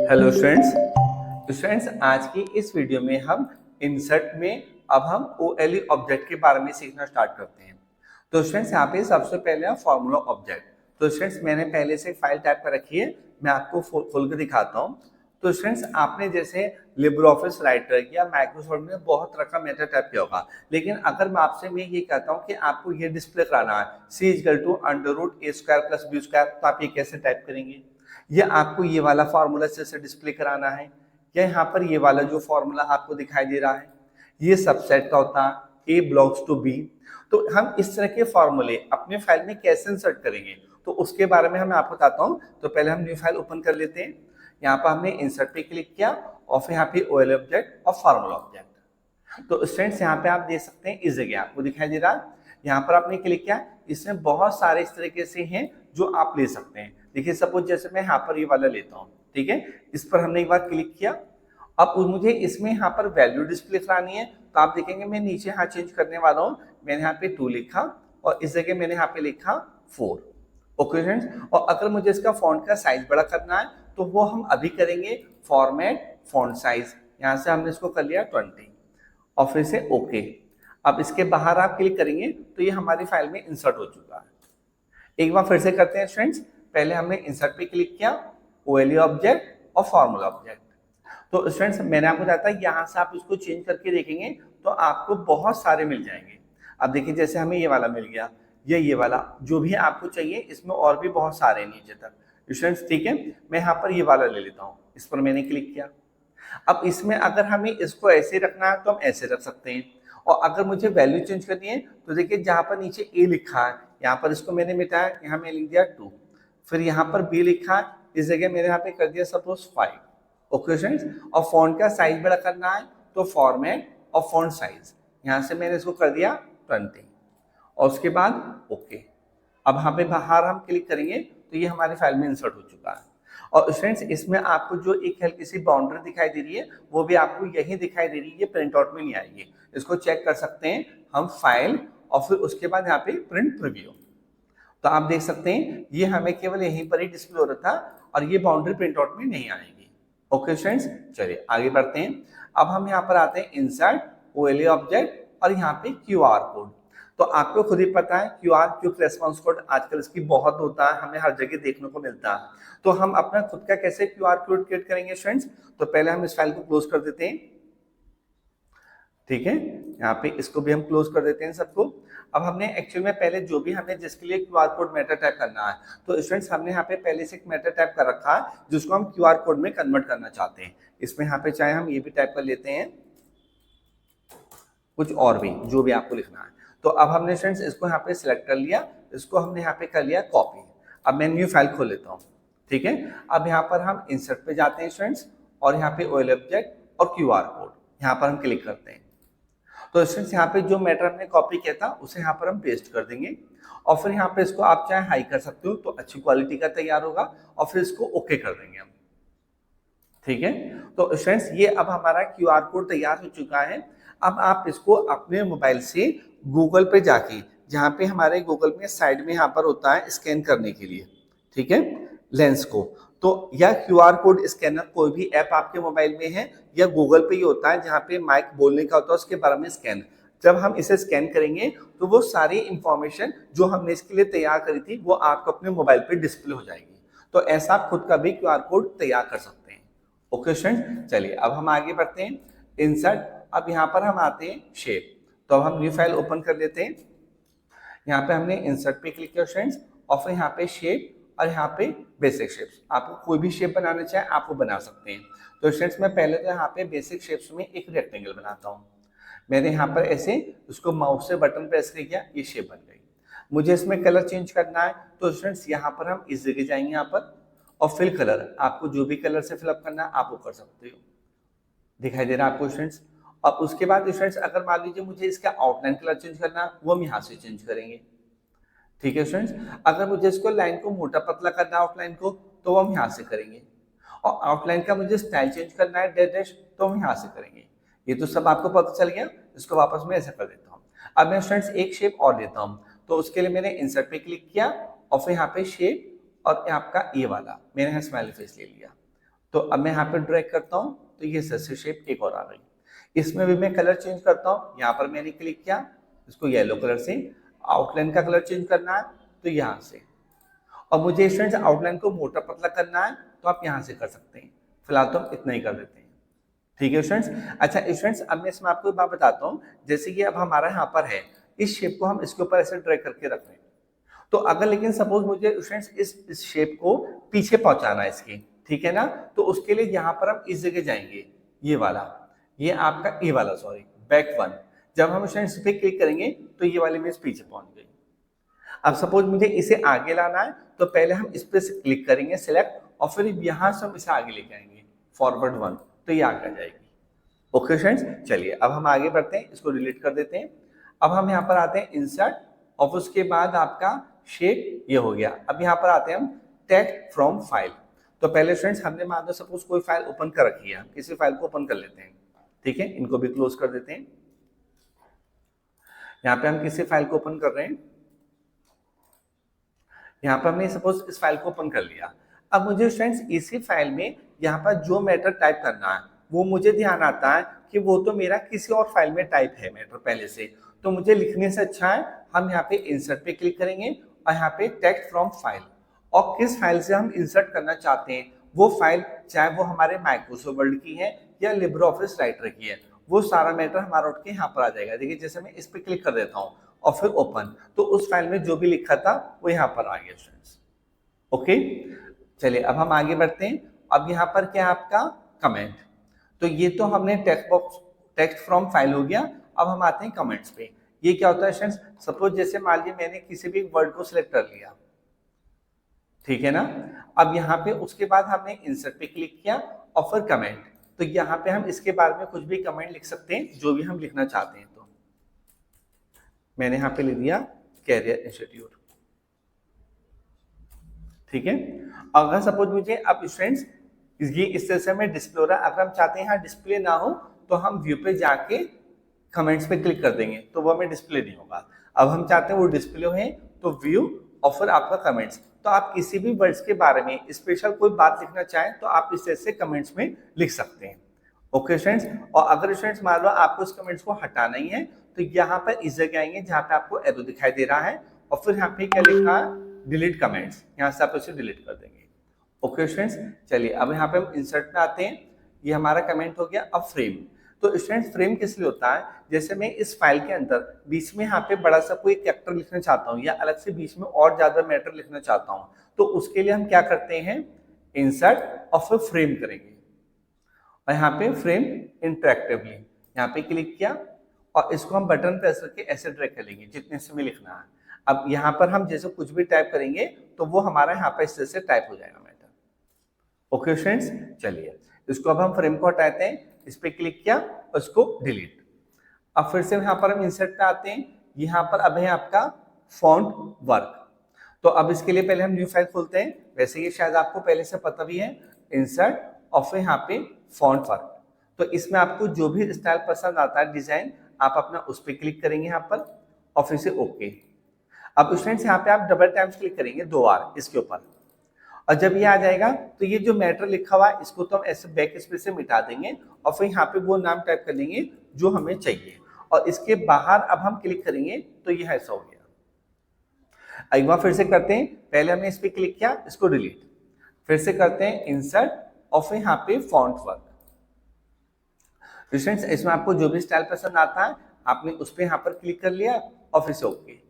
Hello students आज की इस वीडियो में हम इंसर्ट में अब हम OLE ऑब्जेक्ट के बारे में सीखना स्टार्ट करते हैं। तो स्टूडेंट्स यहाँ पे सबसे पहले फॉर्मूला ऑब्जेक्ट। तो स्टूडेंट्स मैंने पहले से फाइल टाइप कर रखी है, मैं आपको खोल के दिखाता हूँ। तो स्टूडेंट्स आपने जैसे लिब्रे ऑफिस राइटर या माइक्रोसॉफ्ट में बहुत तरह का मेथड टाइप किया होगा, लेकिन अगर मैं ये कहता हूँ कि आपको ये डिस्प्ले कराना है C=√a² + b², तो आप ये कैसे टाइप करेंगे? ये आपको ये वाला फॉर्मूला से डिस्प्ले कराना है, या यहाँ पर ये वाला जो फॉर्मूला आपको दिखाई दे रहा है ये सबसेट का होता है, A बिलोंग्स टू B। तो हम इस तरह के फॉर्मूले अपने फाइल में कैसे इंसर्ट करेंगे, तो उसके बारे में मैं आपको बताता हूँ। तो पहले हम न्यू फाइल ओपन कर लेते हैं। यहाँ पर हमने इंसर्ट पे क्लिक किया और फिर यहाँ पे OLE ऑब्जेक्ट और फॉर्मूला ऑब्जेक्ट। तो स्टूडेंट्स यहाँ पे आप देख सकते हैं इस जगह आपको दिखाई दे रहा है, यहाँ पर आपने क्लिक किया। इसमें बहुत सारे इस तरीके से हैं जो आप ले सकते हैं। देखिए सपोज जैसे मैं यहाँ पर ये वाला लेता हूँ, ठीक है, इस पर हमने एक बार क्लिक किया। अब मुझे इसमें यहाँ पर वैल्यू डिस्प्ले करानी है, तो आप देखेंगे मैं नीचे यहाँ चेंज करने वाला हूँ। मैंने यहाँ पे 2 लिखा और इस जगह मैंने यहाँ पे लिखा 4। ओके फ्रेंड्स, और अगर मुझे इसका फॉन्ट का साइज बड़ा करना है तो वो हम अभी करेंगे फॉर्मेट फॉन्ट साइज। यहाँ से हमने इसको कर लिया 20 और फिर से ओके। अब इसके बाहर आप क्लिक करेंगे तो ये हमारी फाइल में इंसर्ट हो चुका है। एक बार फिर से करते हैं स्टूडेंट्स। पहले हमने इंसर्ट पे क्लिक किया, OLE ऑब्जेक्ट और फॉर्मूला ऑब्जेक्ट। तो स्टूडेंट्स मैंने आपको बताया था यहाँ से आप इसको चेंज करके देखेंगे तो आपको बहुत सारे मिल जाएंगे। अब देखिए जैसे हमें ये वाला मिल गया, ये वाला, जो भी आपको चाहिए इसमें और भी बहुत सारे नीचे तक स्टूडेंट्स, ठीक है। मैं यहाँ पर ये वाला ले लेता हूँ, इस पर मैंने क्लिक किया। अब इसमें अगर हमें इसको ऐसे रखना है तो हम ऐसे रख सकते हैं, और अगर मुझे वैल्यू चेंज करनी है तो देखिए जहाँ पर नीचे A लिखा है यहाँ पर इसको मैंने मिटाया, यहाँ मैं लिख दिया 2। फिर यहाँ पर B लिखा है, इस जगह मैंने यहाँ पे कर दिया सपोज 5। ओके फ्रेंड्स, और फॉन्ट का साइज बड़ा करना है तो फॉर्मेट और फॉन्ट साइज, यहाँ से मैंने इसको कर दिया 20 और उसके बाद ओके। अब यहाँ पे बाहर हम क्लिक करेंगे तो ये हमारी फाइल में इंसर्ट हो चुका है। और स्टूडेंट्स इसमें आपको जो एक हल्की सी बाउंड्री दिखाई दे रही है वो भी आपको यही दिखाई दे रही है, ये प्रिंट आउट में नहीं आएगी। इसको चेक कर सकते हैं हम फाइल और फिर उसके बाद यहाँ पे प्रिंट प्रीव्यू। तो आप देख सकते हैं ये हमें केवल यहीं पर ही डिस्प्ले हो रहा था और ये बाउंड्री प्रिंट आउट में नहीं आएगी। ओके स्टूडेंट्स, चलिए आगे बढ़ते हैं। अब हम यहाँ पर आते हैं इंसर्ट, OLE ऑब्जेक्ट और यहाँ पे QR कोड। तो आपको खुद ही पता है क्विक रेस्पॉन्स कोड आजकल इसकी बहुत होता है, हमें हर जगह देखने को मिलता है। तो हम अपना खुद का कैसे QR कोड क्रिएट करेंगे स्टूडेंट्स? तो पहले हम इस फाइल को क्लोज कर देते हैं, ठीक है। यहाँ पे इसको भी हम क्लोज कर देते हैं सबको। अब हमने एक्चुअल में पहले जो भी हमें जिसके लिए QR कोड मेथड टाइप करना है, तो स्टूडेंट्स हमने यहाँ पे पहले से एक मेथड टाइप कर रखा है जिसको हम QR कोड में कन्वर्ट करना चाहते हैं। इसमें यहाँ पे चाहे हम ये भी टाइप कर लेते हैं, कुछ और भी जो भी आपको लिखना है। तो अब हमने स्टूडेंट्स इसको यहाँ पे सिलेक्ट कर लिया, इसको हमने यहाँ पे कर लिया कॉपी। अब मैं न्यू फाइल खोल लेता हूँ, ठीक है। अब यहाँ पर हम इंसर्ट पे जाते हैं स्टूडेंट्स और यहाँ पे OLE ऑब्जेक्ट और QR कोड, यहाँ पर हम क्लिक करते हैं। तो स्टूडेंट्स यहाँ पे जो मैटर हमने कॉपी किया था उसे यहाँ पर हम पेस्ट कर देंगे और फिर यहाँ पे इसको आप चाहे हाई कर सकते हो तो अच्छी क्वालिटी का तैयार होगा, और फिर इसको ओके कर देंगे हम, ठीक है। तो स्टूडेंट्स ये अब हमारा QR कोड तैयार हो चुका है। अब आप इसको अपने मोबाइल से गूगल पे जाके, जहाँ पे हमारे गूगल में साइड में यहाँ पर होता है स्कैन करने के लिए, ठीक है, लेंस को, तो या QR कोड स्कैनर कोई भी ऐप आपके मोबाइल में है या गूगल पे ही होता है जहाँ पे माइक बोलने का होता है उसके बारे में स्कैन। जब हम इसे स्कैन करेंगे तो वो सारी इंफॉर्मेशन जो हमने इसके लिए तैयार करी थी वो आपको अपने मोबाइल पे डिस्प्ले हो जाएगी। तो ऐसा आप खुद का भी QR कोड तैयार कर सकते हैं। ओके स्टूडेंट, चलिए अब हम आगे बढ़ते हैं। इंसर्ट, अब यहाँ पर हम आते हैं शेप। तो अब हम न्यू फाइल ओपन कर लेते हैं। यहाँ पे हमने इंसर्ट पे क्लिक किया स्टूडेंट्स और फिर यहाँ पे शेप और यहाँ पे बेसिक शेप्स। आपको कोई भी शेप बनाना चाहे आप वो बना सकते हैं। तो स्टूडेंट्स मैं पहले तो यहाँ पे बेसिक शेप्स में एक रेक्टेंगल बनाता हूँ। मैंने यहाँ पर ऐसे उसको माउस से बटन प्रेस किया, ये शेप बन गई। मुझे इसमें कलर चेंज करना है तो स्टूडेंट्स यहाँ पर हम इस जगह जाएंगे यहाँ पर और फिल कलर, आपको जो भी कलर से फिलअप करना है आप वो कर सकते हो। दिखाई दे रहा है आपको स्टूडेंट्स? अब उसके बाद स्टूडेंट्स अगर मान लीजिए मुझे इसका आउटलाइन कलर चेंज करना है वो हम यहाँ से चेंज करेंगे, ठीक है स्टूडेंट्स। अगर मुझे इसको लाइन को मोटा पतला करना है आउटलाइन को तो हम यहाँ से करेंगे, और आउटलाइन का मुझे स्टाइल चेंज करना है डैश तो हम यहाँ से करेंगे। ये तो सब आपको पता चल गया। इसको वापस मैं ऐसा कर देता हूँ। अब मैं स्टूडेंट्स एक शेप और देता हूँ, तो उसके लिए मैंने इंसर्ट पे क्लिक किया और फिर यहाँ पे शेप और आपका ये वाला मैंने यहाँ स्माइली फेस ले लिया। तो अब मैं यहाँ पे ड्रैग करता हूँ तो ये सर शेप एक और आ गई। इसमें भी मैं कलर चेंज करता हूँ, यहाँ पर मैंने क्लिक किया, इसको येलो कलर से, आउटलाइन का कलर चेंज करना है तो यहाँ से, और मुझे स्टूडेंट्स आउटलाइन को मोटा पतला करना है तो आप यहाँ से कर सकते हैं। फिलहाल तो हम इतना ही कर देते हैं, ठीक है स्टूडेंट्स। अच्छा स्टूडेंट्स, अब मैं इसमें आपको एक बात बताता हूँ, जैसे कि अब हमारा यहाँ पर है, इस शेप को हम इसके ऊपर ऐसे ड्रैग करके रख रहे हैं, तो अगर लेकिन सपोज मुझे स्टूडेंट्स इस शेप को पीछे पहुंचाना है इसके, ठीक है ना, तो उसके लिए यहाँ पर हम इस जगह जाएंगे, ये वाला, ये आपका ए वाला सॉरी बैक वन, जब हम स्टूडेंट्स पे क्लिक करेंगे तो ये वाली इमेज पीछे पहुंच गई। अब सपोज मुझे इसे आगे लाना है तो पहले हम इस पे क्लिक करेंगे सिलेक्ट, और फिर यहाँ से हम इसे आगे लेके आएंगे फॉरवर्ड वन, तो ये आगे आ जाएगी। ओके फ्रेंड्स, चलिए अब हम आगे बढ़ते हैं, इसको डिलीट कर देते हैं। अब हम यहाँ पर आते हैं इंसर्ट, और उसके बाद आपका शेप ये हो गया। अब यहाँ पर आते हैं हम टेक्स्ट फ्रॉम फाइल। तो पहले फ्रेंड्स हमने मान लो सपोज कोई फाइल ओपन कर रखी है, किसी फाइल को ओपन कर लेते हैं, ठीक है, इनको भी क्लोज कर देते हैं। यहाँ पे हम किसी फाइल को ओपन कर रहे हैं, यहाँ पर हमने सपोज इस फाइल को ओपन कर लिया। अब मुझे फ्रेंड्स इसी फाइल में यहाँ पर जो मैटर टाइप करना है वो मुझे ध्यान आता है कि वो तो मेरा किसी और फाइल में टाइप है मैटर पहले से, तो मुझे लिखने से अच्छा है हम यहाँ पे इंसर्ट पे क्लिक करेंगे और यहाँ पे टेक्स्ट फ्रॉम फाइल, और किस फाइल से हम इंसर्ट करना चाहते हैं वो फाइल, चाहे वो हमारे माइक्रोसॉफ्ट वर्ड की है या लिब्रे ऑफिस राइटर की है, वो सारा मैटर हमारा उठ के यहाँ पर आ जाएगा। देखिए जैसे मैं इस पे क्लिक कर देता हूँ और फिर ओपन, तो उस फाइल में जो भी लिखा था वो यहाँ पर आ गया फ्रेंड्स। ओके, चलिए अब हम आगे बढ़ते हैं। अब यहाँ पर क्या है आपका कमेंट, तो ये तो हमने टेक्स्ट फ्रॉम फाइल हो गया। अब हम आते हैं कमेंट्स पे। ये क्या होता है फ्रेंड्स, सपोज जैसे मान लीजिए मैंने किसी भी वर्ड को सिलेक्ट कर लिया, ठीक है ना, अब यहाँ पे उसके बाद हमने इंसर्ट पे क्लिक किया और फिर कमेंट, तो यहाँ पे हम इसके बारे में कुछ भी कमेंट लिख सकते हैं जो भी हम लिखना चाहते हैं। तो मैंने यहाँ पे लिख दिया कैरियर इंस्टीट्यूट, ठीक है। अगर सपोज मुझे अब स्टूडेंट्स ये इस तरह से हमें डिस्प्ले हो रहा है, अगर हम चाहते हैं यहाँ डिस्प्ले ना हो तो हम व्यू पे जाके कमेंट्स पे क्लिक कर देंगे तो वो हमें डिस्प्ले नहीं होगा। अब हम चाहते हैं वो डिस्प्ले हो तो व्यू और फिर आपका कमेंट्स, तो आप किसी भी वर्ड्स के बारे में स्पेशल कोई बात लिखना चाहें तो आप इस तरह से कमेंट्स में लिख सकते हैं। ओके स्टूडेंट्स, और अगर स्टूडेंट्स मान लो आपको इस कमेंट्स को हटाना ही है तो यहाँ पर इस जगह आएंगे जहाँ पे आपको एरो दिखाई दे रहा है, और फिर यहाँ पे क्या लिखा है डिलीट कमेंट्स, यहाँ से आप इसे डिलीट कर देंगे। ओके स्टूडेंट्स, चलिए अब यहाँ पे हम इंसर्ट में आते हैं। ये हमारा कमेंट हो गया। अब फ्रेम, तो स्टूडेंट्स फ्रेम किस लिए होता है, जैसे मैं इस फाइल के अंदर बीच में यहाँ पे बड़ा सा कोई कैरेक्टर लिखना चाहता हूँ या अलग से बीच में और ज्यादा मैटर लिखना चाहता हूँ, तो उसके लिए हम क्या करते हैं इंसर्ट और फिर फ्रेम करेंगे, और यहाँ पे फ्रेम इंटरेक्टिवली यहाँ पे क्लिक किया और इसको हम बटन प्रेस करके ऐसे ड्रैग कर लेंगे जितने समय लिखना है। अब यहाँ पर हम जैसे कुछ भी टाइप करेंगे तो वो हमारा यहाँ पर इस तरह से टाइप हो जाएगा मैटर। ओके फ्रेंड्स, चलिए इसको अब हम फ्रेम को हटाते हैं, इस पे क्लिक किया और इसको डिलीट। अब फिर से यहाँ पर हम इंसर्ट पे आते हैं, यहाँ पर अब है आपका फॉन्ट वर्क, तो अब इसके लिए पहले हम न्यू फाइल खोलते हैं। वैसे ये शायद आपको पहले से पता भी है, इंसर्ट और फिर यहाँ पे फॉन्ट वर्क, तो इसमें आपको जो भी स्टाइल पसंद आता है डिजाइन आप अपना उस पर क्लिक करेंगे यहाँ पर और फिर से ओके। अब स्टूडेंट्स यहाँ पे आप डबल टाइम्स क्लिक करेंगे 2 बार इसके ऊपर, और जब ये आ जाएगा तो ये जो मैटर लिखा हुआ है इसको तो हम ऐसे बैक स्पेस से मिटा देंगे और फिर यहाँ पे वो नाम टाइप कर देंगे जो हमें चाहिए, और इसके बाहर अब हम क्लिक करेंगे तो ये ऐसा हो गया। एक बार फिर से करते हैं, पहले हमने इस पर क्लिक किया, इसको डिलीट, फिर से करते हैं इंसर्ट और फिर यहाँ पे फॉन्ट वर्क। स्टूडेंट्स इसमें आपको जो भी स्टाइल पसंद आता है आपने उस पर यहाँ पर क्लिक कर लिया और फिर से ओके।